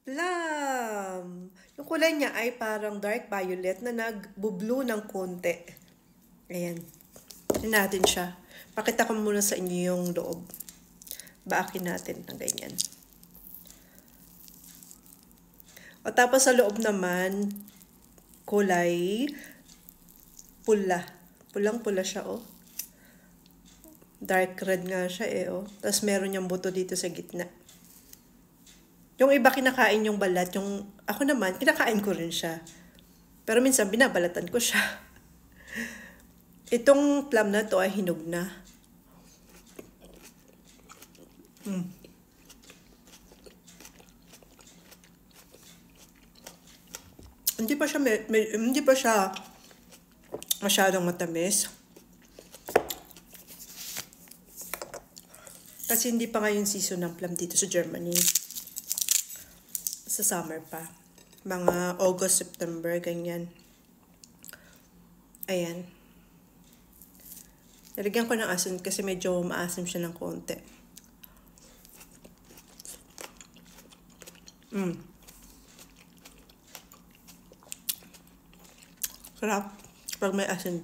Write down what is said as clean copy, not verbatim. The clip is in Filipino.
Plum. Yung kulay niya ay parang dark violet na nag-blue ng konti. Ayan. Tignan natin siya. Pakita ko muna sa inyo yung loob. Baakin natin ng ganyan. O tapos sa loob naman, kulay pula. Pulang-pula siya, oh. Dark red nga siya, eh, oh. Tapos meron yung buto dito sa gitna. Yung iba kinakain yung balat, yung ako naman, kinakain ko rin siya. Pero minsan binabalatan ko siya. Itong plum na to ay hinog na. Hindi pa siya hindi pa siya masyadong matamis. Kasi hindi pa ngayon season ng plum dito sa Germany. Sa summer pa. Mga August, September, ganyan. Ayan. Nalagyan ko ng asin kasi medyo maasim siya ng konti. Sarap. Pag may asin.